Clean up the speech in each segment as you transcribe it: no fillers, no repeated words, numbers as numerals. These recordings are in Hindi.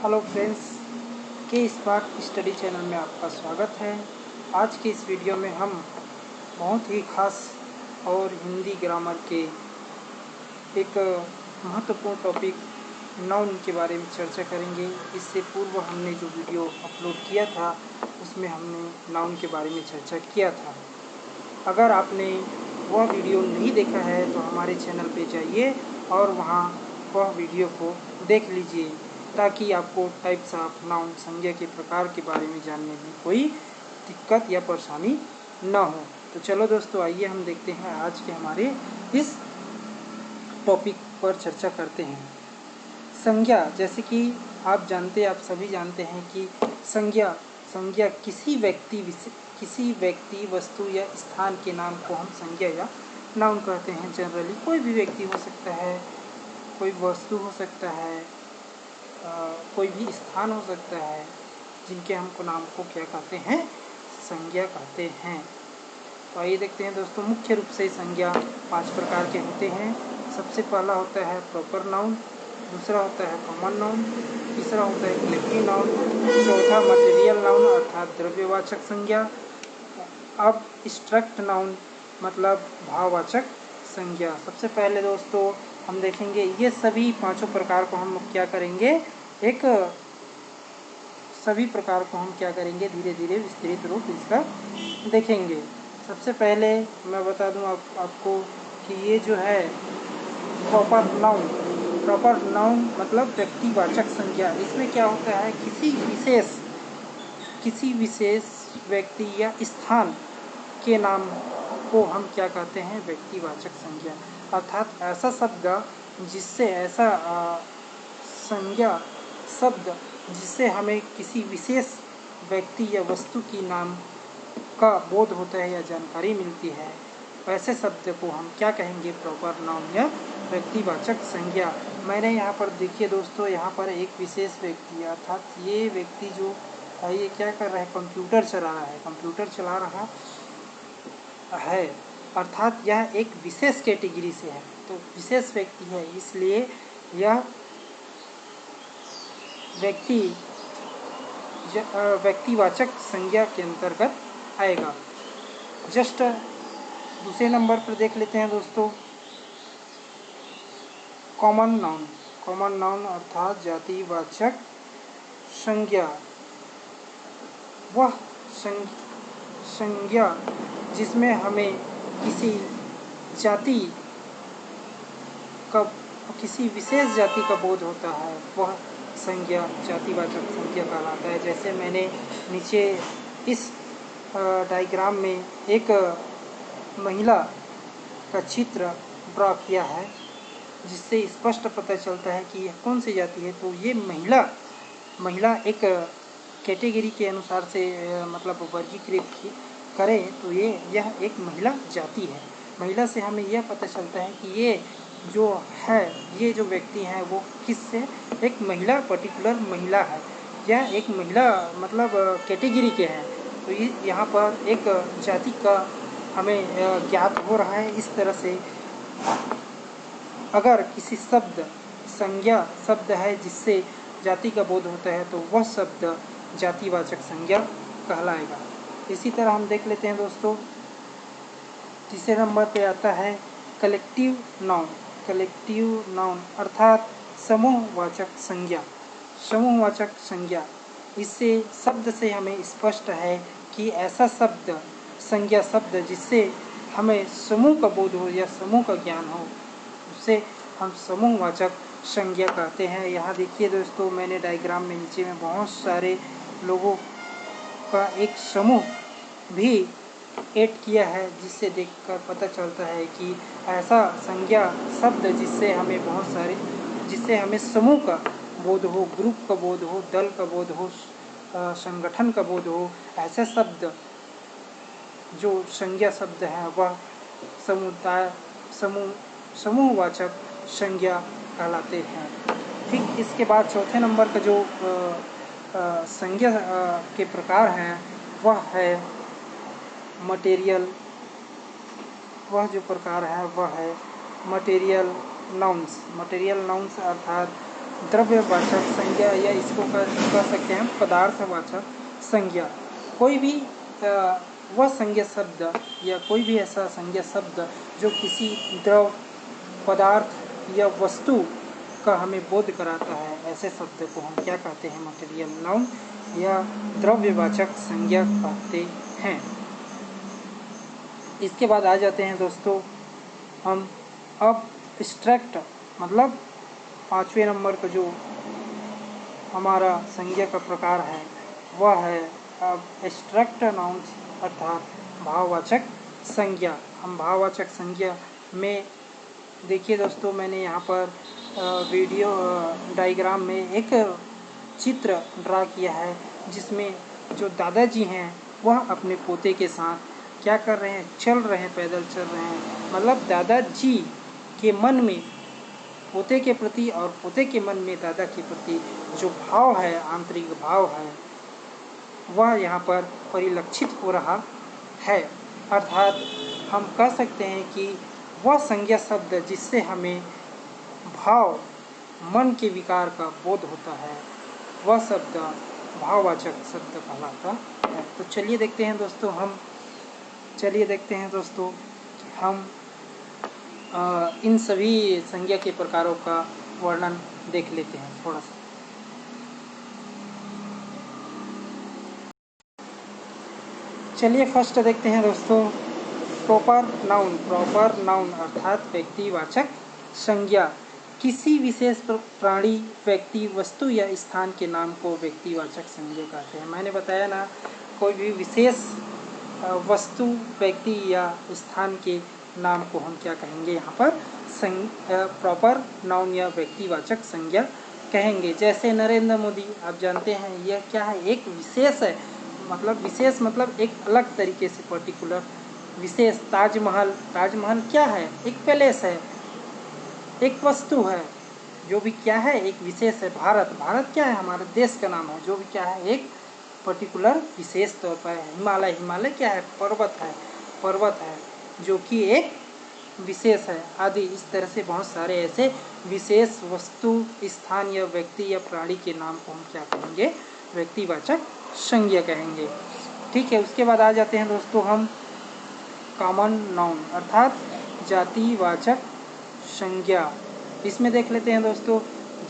हेलो फ्रेंड्स, के स्मार्ट स्टडी चैनल में आपका स्वागत है। आज के इस वीडियो में हम बहुत ही खास और हिंदी ग्रामर के एक महत्वपूर्ण टॉपिक नाउन के बारे में चर्चा करेंगे। इससे पूर्व हमने जो वीडियो अपलोड किया था उसमें हमने नाउन के बारे में चर्चा किया था। अगर आपने वह वीडियो नहीं देखा है तो हमारे चैनल पे जाइए और वहाँ वह वीडियो को देख लीजिए, ताकि आपको टाइप्स ऑफ नाउन संज्ञा के प्रकार के बारे में जानने में कोई दिक्कत या परेशानी न हो। तो चलो दोस्तों, आइए हम देखते हैं आज के हमारे इस टॉपिक पर चर्चा करते हैं। संज्ञा, जैसे कि आप सभी जानते हैं कि संज्ञा किसी व्यक्ति वस्तु या स्थान के नाम को हम संज्ञा या नाउन कहते हैं। जनरली कोई भी व्यक्ति हो सकता है, कोई वस्तु हो सकता है, कोई भी स्थान हो सकता है, जिनके हमको नाम को क्या कहते हैं, संज्ञा कहते हैं। तो आइए देखते हैं दोस्तों, मुख्य रूप से संज्ञा 5 प्रकार के होते हैं। सबसे पहला होता है प्रॉपर नाउन, दूसरा होता है कॉमन नाउन, तीसरा होता है कलेक्टिव नाउन, चौथा मटेरियल नाउन अर्थात द्रव्यवाचक संज्ञा। अब स्ट्रक्ट नाउन मतलब भाववाचक संज्ञा। सबसे पहले दोस्तों हम देखेंगे ये सभी पांचों प्रकार को हम क्या करेंगे, सभी प्रकार को हम क्या करेंगे, धीरे धीरे विस्तृत रूप इसका देखेंगे। सबसे पहले मैं बता दूं आपको कि ये जो है प्रॉपर नाउन मतलब व्यक्तिवाचक संज्ञा। इसमें क्या होता है, किसी विशेष व्यक्ति या स्थान के नाम को हम क्या कहते हैं, व्यक्तिवाचक संज्ञा। अर्थात ऐसा शब्द जिससे हमें किसी विशेष व्यक्ति या वस्तु की नाम का बोध होता है या जानकारी मिलती है, ऐसे शब्द को हम क्या कहेंगे, प्रॉपर नाउन या व्यक्तिवाचक संज्ञा। मैंने यहाँ पर देखिए दोस्तों, यहाँ पर एक विशेष व्यक्ति अर्थात ये व्यक्ति जो है ये क्या कर रहा है, कंप्यूटर चला रहा है, अर्थात यह एक विशेष कैटेगरी से है, तो विशेष व्यक्ति है, इसलिए यह व्यक्तिवाचक संज्ञा के अंतर्गत आएगा। जस्ट दूसरे नंबर पर देख लेते हैं दोस्तों, कॉमन नाउन अर्थात जातिवाचक संज्ञा। वह संज्ञा जिसमें हमें किसी विशेष जाति का बोध होता है, वह संज्ञा जातिवाचक संज्ञा कहलाता है। जैसे मैंने नीचे इस डायग्राम में एक महिला का चित्र ड्रा किया है, जिससे स्पष्ट पता चलता है कि यह कौन सी जाति है। तो ये महिला एक कैटेगरी के अनुसार से मतलब वर्गीकृत करें तो यह एक महिला जाति है। महिला से हमें यह पता चलता है कि ये जो व्यक्ति हैं वो किससे, एक महिला, पर्टिकुलर महिला है, यह एक महिला मतलब कैटेगरी के हैं। तो ये यहाँ पर एक जाति का हमें ज्ञात हो रहा है। इस तरह से अगर किसी संज्ञा शब्द है जिससे जाति का बोध होता है, तो वह शब्द जातिवाचक संज्ञा कहलाएगा। इसी तरह हम देख लेते हैं दोस्तों, तीसरे नंबर पे आता है कलेक्टिव नाउन अर्थात समूहवाचक संज्ञा। इससे शब्द से हमें स्पष्ट है कि ऐसा संज्ञा शब्द जिससे हमें समूह का बोध हो या समूह का ज्ञान हो, उसे हम समूहवाचक संज्ञा कहते हैं। यहाँ देखिए दोस्तों, मैंने डायग्राम में नीचे में बहुत सारे लोगों का एक समूह भी ऐड किया है, जिससे देखकर पता चलता है कि ऐसा संज्ञा शब्द जिससे हमें समूह का बोध हो, ग्रुप का बोध हो, दल का बोध हो, संगठन का बोध हो, ऐसे शब्द जो संज्ञा शब्द है वह समूहवाचक संज्ञा कहलाते हैं। ठीक इसके बाद चौथे नंबर का जो संज्ञा के प्रकार हैं वह है मटेरियल मटेरियल नाउन्स अर्थात द्रव्यवाचक संज्ञा, या इसको कह सकते हैं पदार्थवाचक संज्ञा। कोई भी वह संज्ञा शब्द या कोई भी ऐसा संज्ञा शब्द जो किसी द्रव पदार्थ या वस्तु का हमें बोध कराता है, ऐसे शब्द को हम क्या कहते हैं? मटेरियल नाउन या द्रव्यवाचक संज्ञा कहते हैं। इसके बाद आ जाते हैं दोस्तों हम अब्स्ट्रैक्ट, मतलब 5वें नंबर का जो हमारा संज्ञा का प्रकार है वह है एब्स्ट्रैक्ट नाउन्स, अर्थात भाववाचक संज्ञा। हम भाववाचक संज्ञा में देखिए दोस्तों, मैंने यहाँ पर वीडियो डायग्राम में एक चित्र ड्रा किया है जिसमें जो दादाजी हैं वह अपने पोते के साथ क्या कर रहे हैं? चल रहे हैं, पैदल चल रहे हैं। मतलब दादाजी के मन में पोते के प्रति और पोते के मन में दादा के प्रति जो भाव है, आंतरिक भाव है, वह यहाँ पर परिलक्षित हो रहा है। अर्थात हम कह सकते हैं कि वह संज्ञा शब्द जिससे हमें भाव, मन के विकार का बोध होता है, वह शब्द भाववाचक शब्द कहलाता है। तो चलिए देखते हैं दोस्तों हम इन सभी संज्ञा के प्रकारों का वर्णन देख लेते हैं थोड़ा सा। चलिए फर्स्ट देखते हैं दोस्तों प्रॉपर नाउन अर्थात व्यक्तिवाचक संज्ञा। किसी विशेष प्राणी, व्यक्ति, वस्तु या स्थान के नाम को व्यक्तिवाचक संज्ञा कहते हैं। मैंने बताया ना, कोई भी विशेष वस्तु, व्यक्ति या स्थान के नाम को हम क्या कहेंगे? यहाँ पर प्रॉपर नाउन या व्यक्तिवाचक संज्ञा कहेंगे। जैसे नरेंद्र मोदी, आप जानते हैं यह क्या है? एक विशेष है, विशेष मतलब एक अलग तरीके से पर्टिकुलर विशेष। ताजमहल क्या है? एक पैलेस है, एक वस्तु है, जो भी क्या है? एक विशेष है। भारत क्या है? हमारे देश का नाम है, जो भी क्या है? एक पर्टिकुलर विशेष तौर पर है। हिमालय क्या है? पर्वत है, जो कि एक विशेष है, आदि। इस तरह से बहुत सारे ऐसे विशेष वस्तु, स्थान या व्यक्ति या प्राणी के नाम को हम क्या कहेंगे? व्यक्तिवाचक संज्ञा कहेंगे। ठीक है, उसके बाद आ जाते हैं दोस्तों हम कॉमन नाउन अर्थात जातिवाचक संज्ञा। इसमें देख लेते हैं दोस्तों,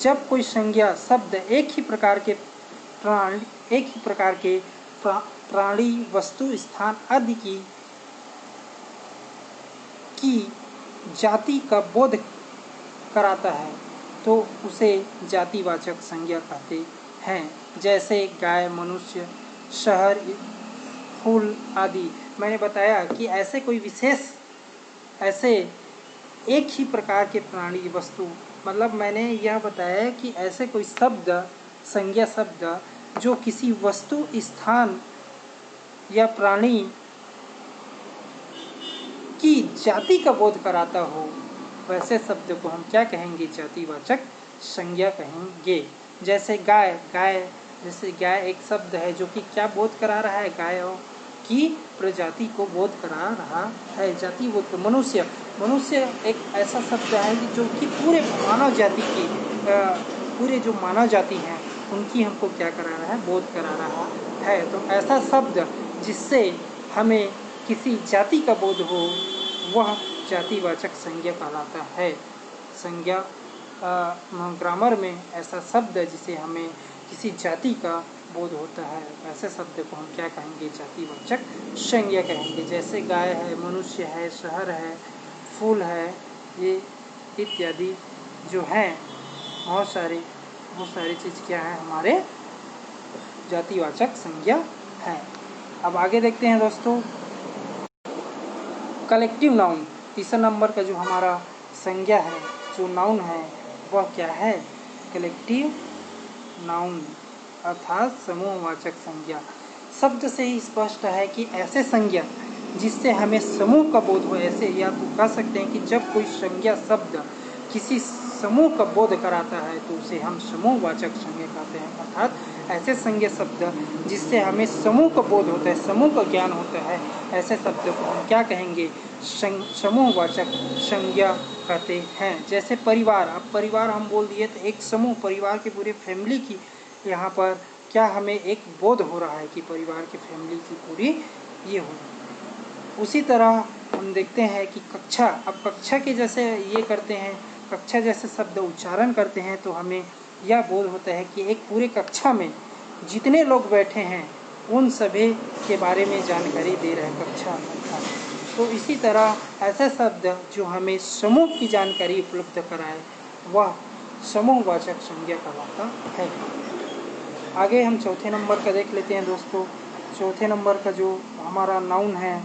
जब कोई संज्ञा शब्द एक ही प्रकार के प्राणी, वस्तु, स्थान आदि की जाति का बोध कराता है तो उसे जातिवाचक संज्ञा कहते हैं। जैसे गाय, मनुष्य, शहर, फूल आदि। मैंने बताया कि ऐसे कोई विशेष, ऐसे एक ही प्रकार के प्राणी, वस्तु, मतलब मैंने यह बताया कि ऐसे कोई शब्द, संज्ञा शब्द जो किसी वस्तु, स्थान या प्राणी की जाति का बोध कराता हो, वैसे शब्द को हम क्या कहेंगे? जातिवाचक संज्ञा कहेंगे। जैसे गाय एक शब्द है जो कि क्या बोध करा रहा है? गायों की प्रजाति को बोध करा रहा है, जाति बोध। मनुष्य एक ऐसा शब्द है जो कि पूरे मानव जाति की, पूरे जो मानव जाति हैं उनकी हमको क्या करा रहा है? बोध करा रहा है। तो ऐसा शब्द जिससे हमें किसी जाति का बोध हो, वह जातिवाचक संज्ञा कहलाता है। संज्ञा ग्रामर में ऐसा शब्द जिसे हमें किसी जाति का बोध होता है, ऐसे शब्द को हम क्या कहेंगे? जातिवाचक संज्ञा कहेंगे। जैसे गाय है, मनुष्य है, शहर है, फूल है, ये इत्यादि जो हैं, बहुत सारी चीज़ क्या है? हमारे जातिवाचक संज्ञा है। अब आगे देखते हैं दोस्तों कलेक्टिव नाउन। तीसरा नंबर का जो हमारा संज्ञा है, जो नाउन है, वह क्या है? कलेक्टिव नाउन अर्थात समूहवाचक संज्ञा। शब्द से ही स्पष्ट है कि ऐसे संज्ञा जिससे हमें समूह का बोध हो, ऐसे, या तो कह सकते हैं कि जब कोई संज्ञा शब्द किसी समूह का बोध कराता है तो उसे हम समूहवाचक संज्ञा कहते हैं। अर्थात ऐसे संज्ञा शब्द जिससे हमें समूह का बोध होता है, समूह का ज्ञान होता है, ऐसे शब्द को हम क्या कहेंगे? समूहवाचक संज्ञा कहते हैं। जैसे परिवार, अब परिवार हम बोल दिए तो एक समूह, परिवार के पूरे फैमिली की यहाँ पर क्या हमें एक बोध हो रहा है कि परिवार की फैमिली की पूरी ये हो। उसी तरह हम देखते हैं कि कक्षा, अब कक्षा के जैसे ये करते हैं, कक्षा जैसे शब्द उच्चारण करते हैं तो हमें यह बोध होता है कि एक पूरे कक्षा में जितने लोग बैठे हैं उन सभी के बारे में जानकारी दे रहे हैं कक्षा। तो इसी तरह ऐसे शब्द जो हमें समूह की जानकारी उपलब्ध कराए वह समूहवाचक संज्ञा कहलाता है। आगे हम चौथे नंबर का देख लेते हैं दोस्तों। चौथे नंबर का जो हमारा नाउन है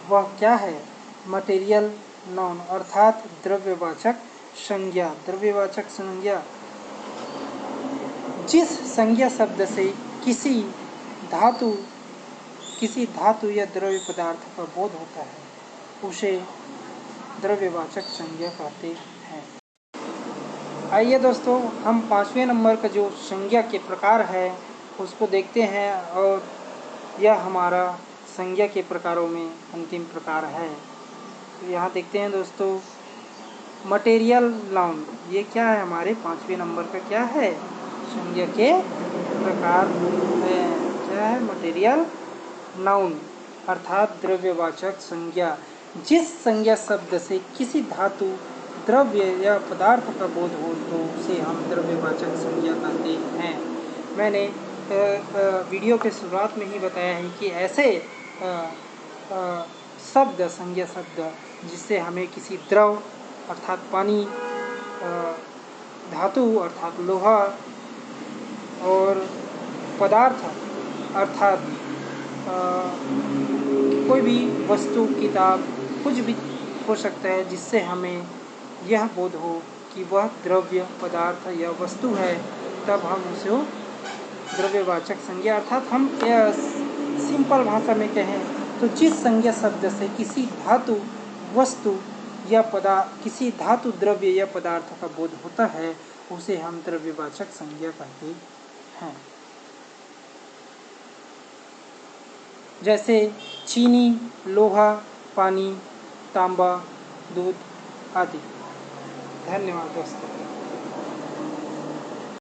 वह क्या है? मटेरियल नाउन अर्थात द्रव्यवाचक संज्ञा। द्रव्यवाचक संज्ञा जिस संज्ञा शब्द से किसी धातु या द्रव्य पदार्थ का बोध होता है उसे द्रव्यवाचक संज्ञा कहते हैं। आइए दोस्तों हम 5वें नंबर का जो संज्ञा के प्रकार है उसको देखते हैं, और यह हमारा संज्ञा के प्रकारों में अंतिम प्रकार है। तो यहाँ देखते हैं दोस्तों, मटेरियल नाउन, ये क्या है? हमारे 5वें नंबर का क्या है? संज्ञा के प्रकार है। क्या है? मटेरियल नाउन अर्थात द्रव्यवाचक संज्ञा जिस संज्ञा शब्द से किसी धातु, द्रव्य या पदार्थ का बोध हो तो उसे हम द्रव्यवाचक संज्ञा कहते हैं। मैंने वीडियो के शुरुआत में ही बताया है कि ऐसे शब्द, संज्ञा शब्द जिससे हमें किसी द्रव अर्थात पानी, धातु अर्थात लोहा और पदार्थ अर्थात कोई भी वस्तु, किताब, कुछ भी हो सकता है जिससे हमें यह बोध हो कि वह द्रव्य, पदार्थ या वस्तु है, तब हम उसे द्रव्यवाचक संज्ञा अर्थात हम सिंपल भाषा में कहें तो जिस संज्ञा शब्द से किसी धातु, वस्तु या किसी धातु, द्रव्य या पदार्थ का बोध होता है उसे हम द्रव्यवाचक संज्ञा कहते हैं। जैसे चीनी, लोहा, पानी, तांबा, दूध आदि। धन्यवाद दोस्तों।